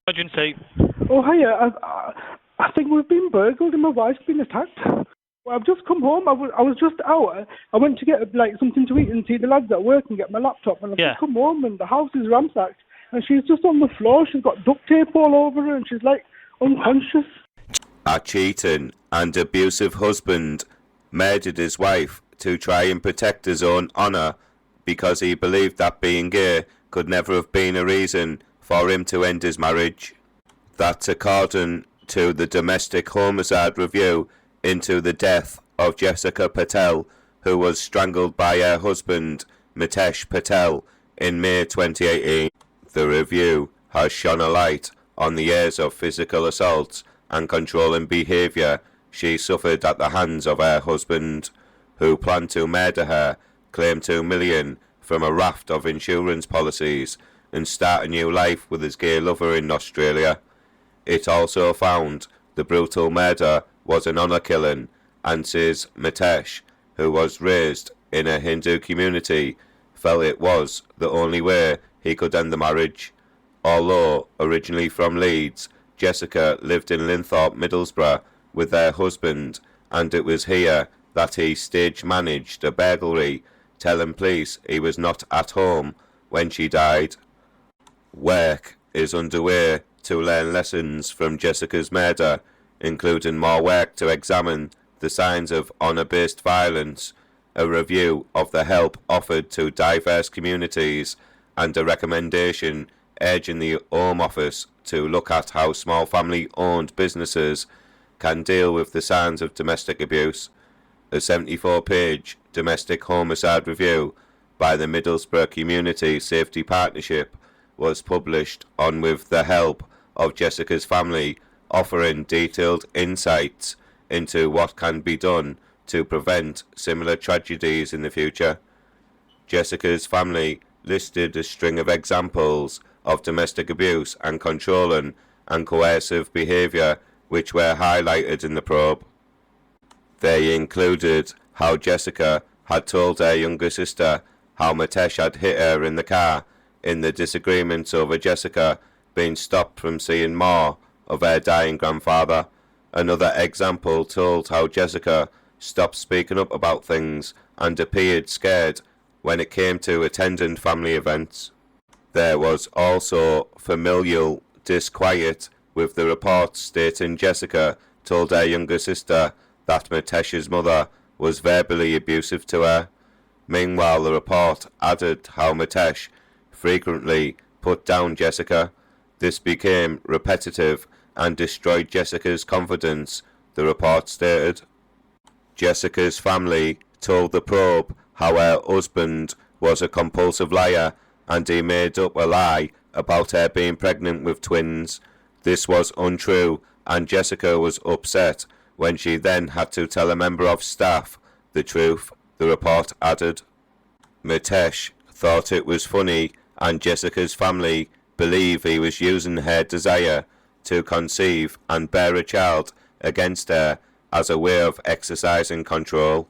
Emergency. Oh, hiya. I think we've been burgled and my wife's been attacked. Well, I've just come home. I was just out. I went to get something to eat and see the lads at work and get my laptop. And I've just come home and the house is ransacked. And she's just on the floor. She's got duct tape all over her and she's unconscious. A cheating and abusive husband murdered his wife to try and protect his own honour because he believed that being gay could never have been a reason for him to end his marriage. That's according to the Domestic Homicide Review into the death of Jessica Patel, who was strangled by her husband, Mitesh Patel, in May 2018. The review has shone a light on the years of physical assault and controlling behaviour she suffered at the hands of her husband, who planned to murder her, claim $2 million from a raft of insurance policies, and start a new life with his gay lover in Australia. It also found the brutal murder was an honour killing, and says Mitesh, who was raised in a Hindu community, felt it was the only way he could end the marriage. Although originally from Leeds, Jessica lived in Linthorpe, Middlesbrough with her husband, and it was here that he stage managed a burglary, telling police he was not at home when she died. Work is underway to learn lessons from Jessica's murder, including more work to examine the signs of honour-based violence, a review of the help offered to diverse communities, and a recommendation urging the Home Office to look at how small family-owned businesses can deal with the signs of domestic abuse. A 74-page domestic homicide review by the Middlesbrough Community Safety Partnership was published on with the help of Jessica's family, offering detailed insights into what can be done to prevent similar tragedies in the future. Jessica's family listed a string of examples of domestic abuse and controlling and coercive behaviour which were highlighted in the probe. They included how Jessica had told her younger sister how Mitesh had hit her in the car in the disagreements over Jessica being stopped from seeing more of her dying grandfather. Another example told how Jessica stopped speaking up about things and appeared scared when it came to attending family events. There was also familial disquiet, with the report stating Jessica told her younger sister that Mitesh's mother was verbally abusive to her. Meanwhile, the report added how Mitesh frequently put down Jessica. This became repetitive and destroyed Jessica's confidence, the report stated. Jessica's family told the probe how her husband was a compulsive liar and he made up a lie about her being pregnant with twins. This was untrue, and Jessica was upset when she then had to tell a member of staff the truth, the report added. Mitesh thought it was funny, and Jessica's family believe he was using her desire to conceive and bear a child against her as a way of exercising control.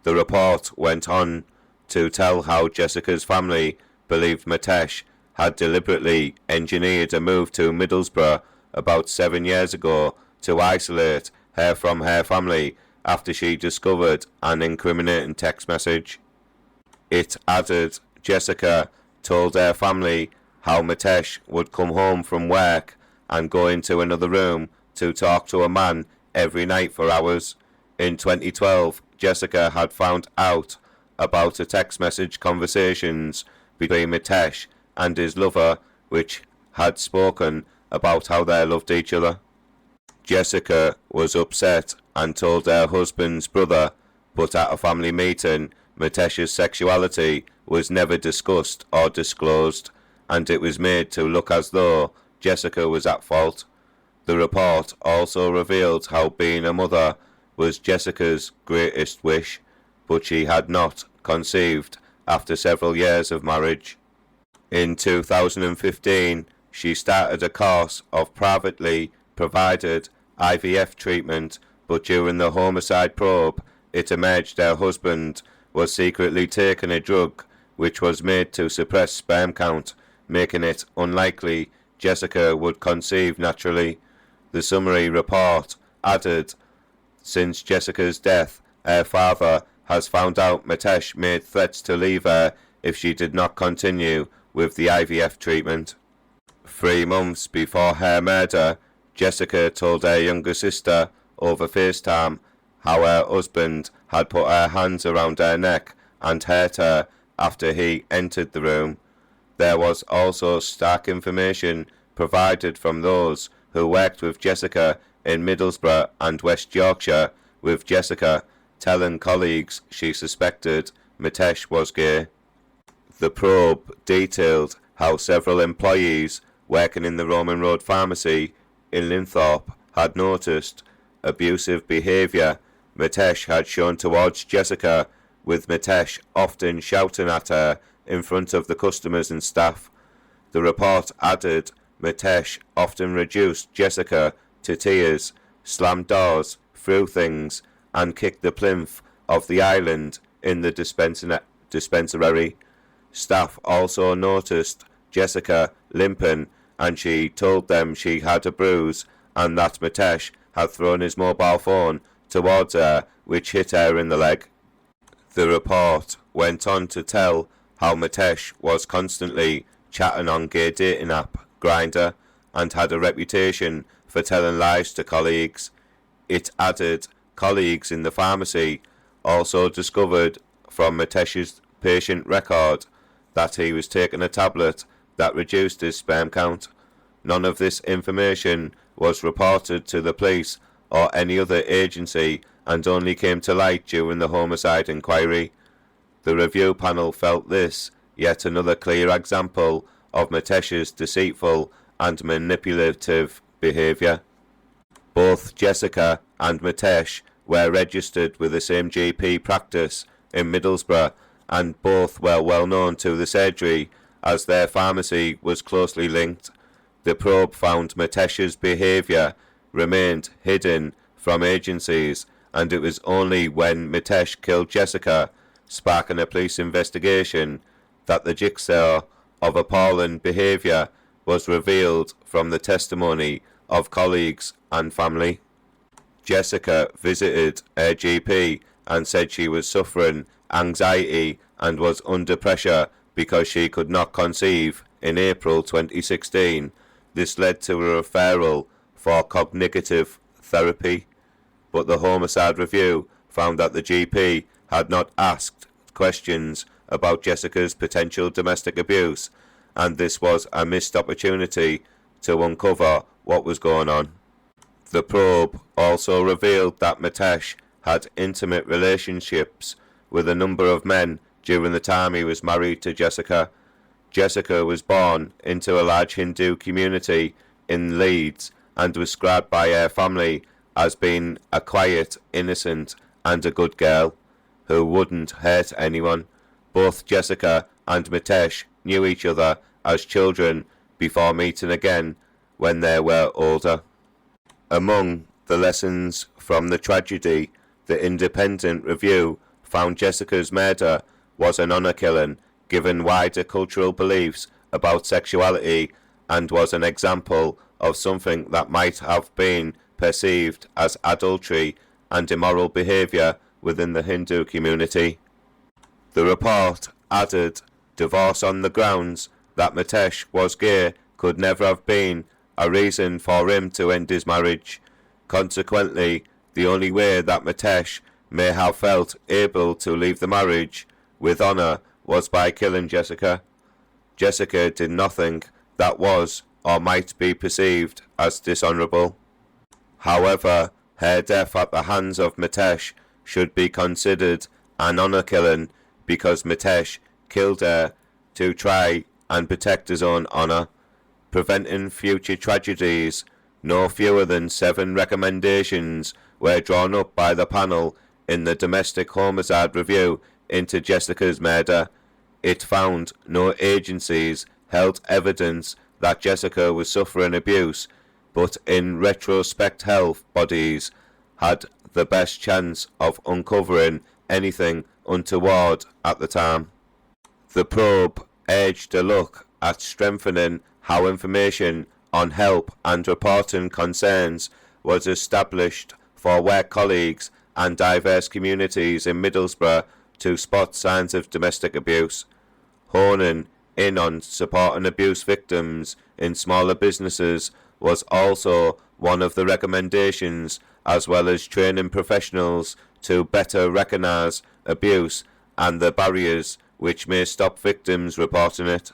The report went on to tell how Jessica's family believed Mitesh had deliberately engineered a move to Middlesbrough about 7 years ago to isolate her from her family after she discovered an incriminating text message. It added Jessica told her family how Mitesh would come home from work and go into another room to talk to a man every night for hours. In 2012, Jessica had found out about a text message conversations between Mitesh and his lover, which had spoken about how they loved each other. Jessica was upset and told her husband's brother, but at a family meeting, Mitesh's sexuality was never discussed or disclosed, and it was made to look as though Jessica was at fault. The report also revealed how being a mother was Jessica's greatest wish, but she had not conceived after several years of marriage. In 2015, she started a course of privately provided IVF treatment, but during the homicide probe, it emerged her husband was secretly taking a drug which was made to suppress sperm count, making it unlikely Jessica would conceive naturally. The summary report added, since Jessica's death, her father has found out Mitesh made threats to leave her if she did not continue with the IVF treatment. 3 months before her murder, Jessica told her younger sister over FaceTime how her husband had put her hands around her neck and hurt her after he entered the room. There was also stark information provided from those who worked with Jessica in Middlesbrough and West Yorkshire, with Jessica telling colleagues she suspected Mitesh was gay. The probe detailed how several employees working in the Roman Road pharmacy in Linthorpe had noticed abusive behaviour Mitesh had shown towards Jessica, with Mitesh often shouting at her in front of the customers and staff. The report added Mitesh often reduced Jessica to tears, slammed doors, threw things, and kicked the plinth of the island in the dispensary. Staff also noticed Jessica limping, and she told them she had a bruise and that Mitesh had thrown his mobile phone towards her, which hit her in the leg. The report went on to tell how Mitesh was constantly chatting on gay dating app Grindr and had a reputation for telling lies to colleagues. It added colleagues in the pharmacy also discovered from Mitesh's patient record that he was taking a tablet that reduced his sperm count. None of this information was reported to the police or any other agency and only came to light during the homicide inquiry. The review panel felt this yet another clear example of Mitesh's deceitful and manipulative behaviour. Both Jessica and Mitesh were registered with the same GP practice in Middlesbrough, and both were well known to the surgery as their pharmacy was closely linked. The probe found Mitesh's behaviour remained hidden from agencies, and it was only when Mitesh killed Jessica, sparking a police investigation, that the jigsaw of appalling behaviour was revealed from the testimony of colleagues and family. Jessica visited her GP and said she was suffering anxiety and was under pressure because she could not conceive in April 2016. This led to a referral for cognitive therapy, but the homicide review found that the GP had not asked questions about Jessica's potential domestic abuse, and this was a missed opportunity to uncover what was going on. The probe also revealed that Mitesh had intimate relationships with a number of men during the time he was married to Jessica. Jessica was born into a large Hindu community in Leeds and was described by her family as being a quiet, innocent and a good girl who wouldn't hurt anyone. Both Jessica and Mitesh knew each other as children before meeting again when they were older. Among the lessons from the tragedy, the independent review found Jessica's murder was an honour killing given wider cultural beliefs about sexuality, and was an example of something that might have been perceived as adultery and immoral behaviour within the Hindu community. The report added, divorce on the grounds that Mitesh was gay could never have been a reason for him to end his marriage. Consequently, the only way that Mitesh may have felt able to leave the marriage with honour was by killing Jessica. Jessica did nothing that was or might be perceived as dishonourable. However, her death at the hands of Mitesh should be considered an honour killing because Mitesh killed her to try and protect his own honour, preventing future tragedies. No fewer than 7 recommendations were drawn up by the panel in the domestic homicide review into Jessica's murder. It found no agencies held evidence that Jessica was suffering abuse, but in retrospect health bodies had the best chance of uncovering anything untoward at the time. The probe urged a look at strengthening how information on help and reporting concerns was established for work colleagues and diverse communities in Middlesbrough to spot signs of domestic abuse, honing in on supporting abuse victims in smaller businesses was also one of the recommendations, as well as training professionals to better recognise abuse and the barriers which may stop victims reporting it.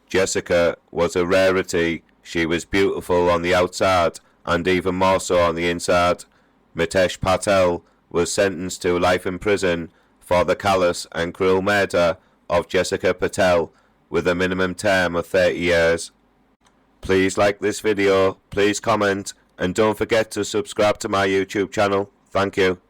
Jessica was a rarity. She was beautiful on the outside and even more so on the inside. Mitesh Patel was sentenced to life in prison for the callous and cruel murder of Jessica Patel with a minimum term of 30 years. Please like this video, please comment, and don't forget to subscribe to my YouTube channel. Thank you.